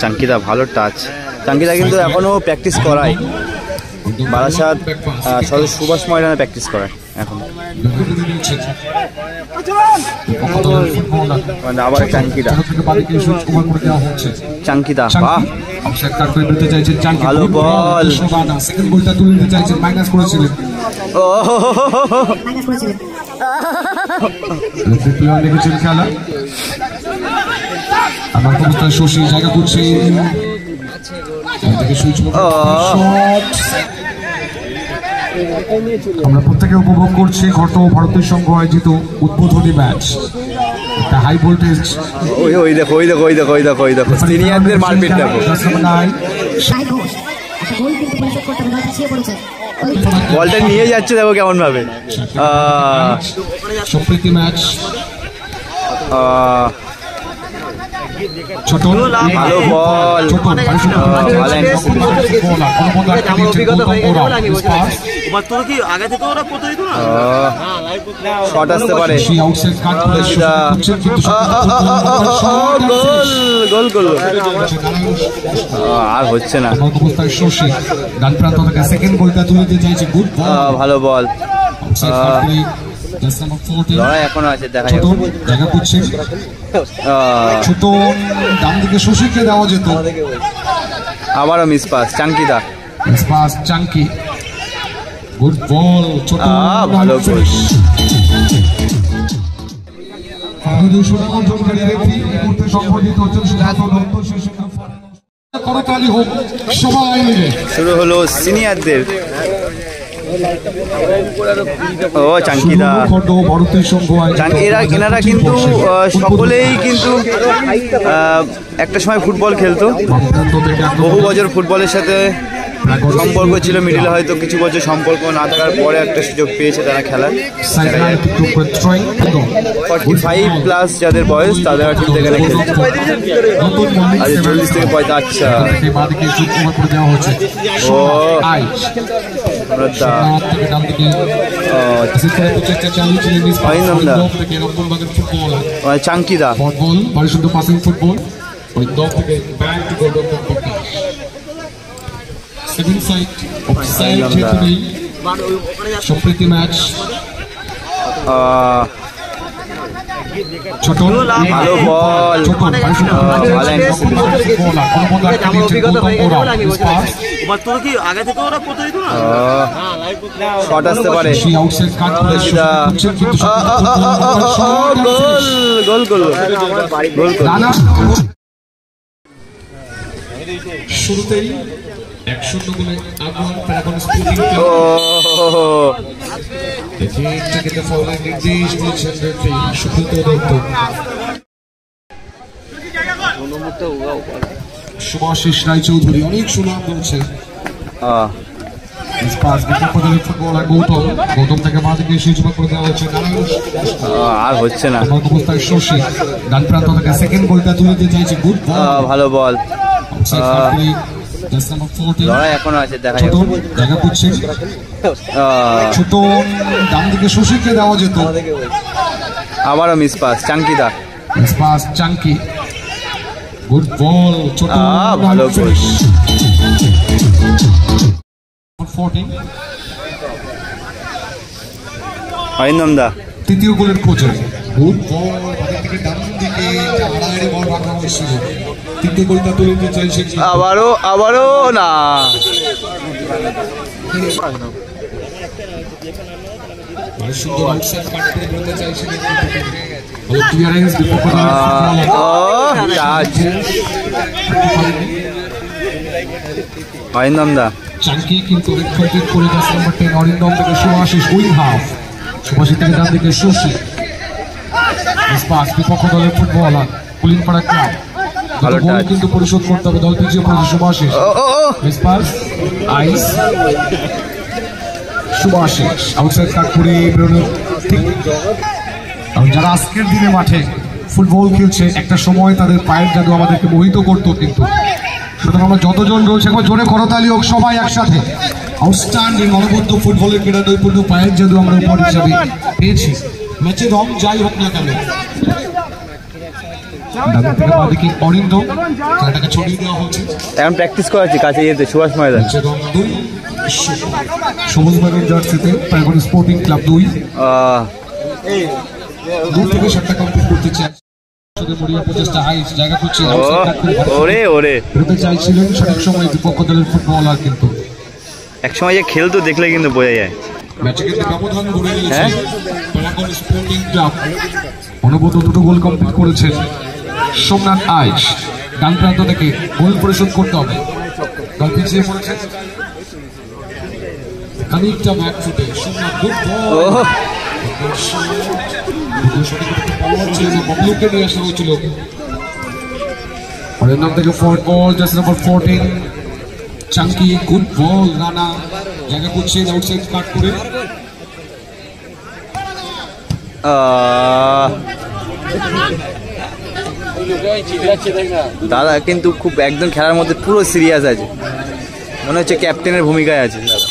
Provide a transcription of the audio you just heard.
চাঙ্কিদা ভালো টাচ। চাঙ্কিদা কিন্তু এখনো প্র্যাকটিস করায়, বারাসাত সদর সুভাষ ময়দানে প্র্যাকটিস করায় এখন। আবার চাঙ্কিদা, চাঙ্কিদা বাহ ভালো বল। দেখেছেন খেলা আমার অবস্থায় শশী জায়গা করছে, আমরা প্রত্যেকে উপভোগ করছি ঘট ভারতের সঙ্গে আয়োজিত উদ্বোধনী ম্যাচ। একটা হাই ভোল্টেজ, ওই দেখো ওই দেখো ওই দেখো ওই দেখো ওই দেখো সিনিয়রদের মারপিট দেখো। বলটা নিয়ে যাচ্ছে দেখো কেমন ভাবে। সম্প্রীতি ম্যাচ ছোট ভালো বল, শট আসতে পারে। গোল গোল আর হচ্ছে না। ভালো বল, লড়াই এখনো আছে, দেখা যাবে। জায়গা করছে ছোট ডান দিকে শশীকে দেওয়া যেত, আবারও মিস পাস। চাঙ্কিদা miss pass, Chanki good ball, ছোট ভালো গোল। শুরু হলো সিনিয়রদের। ও চাঙ্কিদা, এনারা কিন্তু সকলেই কিন্তু একটা সময় ফুটবল খেলতো, বহু বছর ফুটবলের সাথে সম্পর্ক ছিল। মিডিলে হয়তো কিছু বছর সম্পর্ক না থাকার পরে একটা সুযোগ পেয়েছে তারা খেলার। 45+ যাদের বয়স তাদের কিন্তু এখানে খেলছে। আজ 40 থেকে 45। আচ্ছা ও চাঙ্কিদা সম্প্রীতি ম্যাচ ছোট ভালো বল, শট আসতে পারে। গোল গোল গোল গোল। শুরুতেই 1-0 গোলে আগুন প্যারাগন স্পোর্টিং সুভাষিস রায়চৌধুরী অনেক সুনাম বলছে। গৌতম থেকে মা দিকে সুযোগ করে দেওয়া হচ্ছে, আর হচ্ছে না। অবস্থায় শশী ডান প্রান্ত থেকে সেকেন্ড গোলটা তুলে দিতে চাইছে, গুড ভালো বল। লড়াই এখনো আছে, দেখা যাবে। জায়গা করছে ছোট ডান দিকে শশীকে দেওয়া যেত, আবারও মিস পাস। চাঙ্কিদা miss pass, Chanki good ball, ছোট ভালো গোল। অরিন্দমদা তৃতীয় গোলের কোচে গুড বল, ডান দিকে বল রাখা হয়েছিল, তৃতীয় গোলটা তুলে দিতে চাইছে। আবারও আবারও না, সুন্দর আউটসাইড কাট করে বলতে চাইছে। অরিন্দমদা চাঙ্কি কিন্তু কমপ্লিট করে যাচ্ছে। নাম্বার 10 অরিন্দম থেকে সুভাষিস উইং হাফ, সুভাষিস থেকে ডান দিকে শশী। বিপক্ষ দলের ফুটবলার কুলিনপাড়া ক্লাব, ভালো বল কিন্তু পরিশোধ করতে হবে, দল পিছিয়ে পড়েছে। সুভাষিস আইস, সুভাষিস আউটসাইড কাট করে বেরোনো ঠিক। যারা আজকের দিনে মাঠে ফুটবল খেলছে, একটা সময় তাদের পায়ের জাদু আমাদেরকে মোহিত করতো, কিন্তু সুতরাং আমরা যতজন রয়েছে একবার জোরে করতালি হোক সবাই একসাথে। আউটস্ট্যান্ডিং অনবদ্য ফুটবলের ক্রীড়া নৈপুণ্য, পায়ের জাদু আমরা উপহার হিসাবে পেয়েছি। ম্যাচের রং যাই হোক না কেন, ডান থেকে বাঁ দিকে অরিন্দ খেলাটাকে ছড়িয়ে দেওয়া হচ্ছে। এখন প্র্যাকটিস করাচ্ছি কাছে ইয়েতে সুভাষ ময়দান। ম্যাচের রং 2, সবুজ বাগান জার্সিতে প্যারাগন স্পোর্টিং ক্লাব 2 দূর থেকে শটটা কমপ্লিট করতে চায়। মরিয়া প্রচেষ্টা হাইস জায়গা করছে, ওরে ওরে বেরোতে চাইছিলেন সঠিক সময় বিপক্ষ দলের ফুটবলার, কিন্তু এক সময় যে খেলতো দেখলে কিন্তু বোঝা যায়। ম্যাচে কিন্তু ব্যবধান গড়ে নিয়েছে প্যারাগন স্পোর্টিং ক্লাব। অনবদ্য দুটো গোল কমপ্লিট করেছেন সোমনাথ আইচ। ডান প্রান্ত থেকে গোল পরিশোধ করতে হবে, দল পিছিয়ে পড়েছে খানিকটা ব্যাক ফুটে। সোমনাথ গুড বল, ববলুকে নিয়ে আসা হয়েছিল। পরের নাম থেকে forward ball, jersey number 14 Chanki, good ball. Rana জায়গা করছে আউটসাইড কাট করে। দাদা কিন্তু খুব একদম খেলার মধ্যে পুরো সিরিয়াস আছে, মনে হচ্ছে ক্যাপ্টেনের ভূমিকায় আছে দাদা।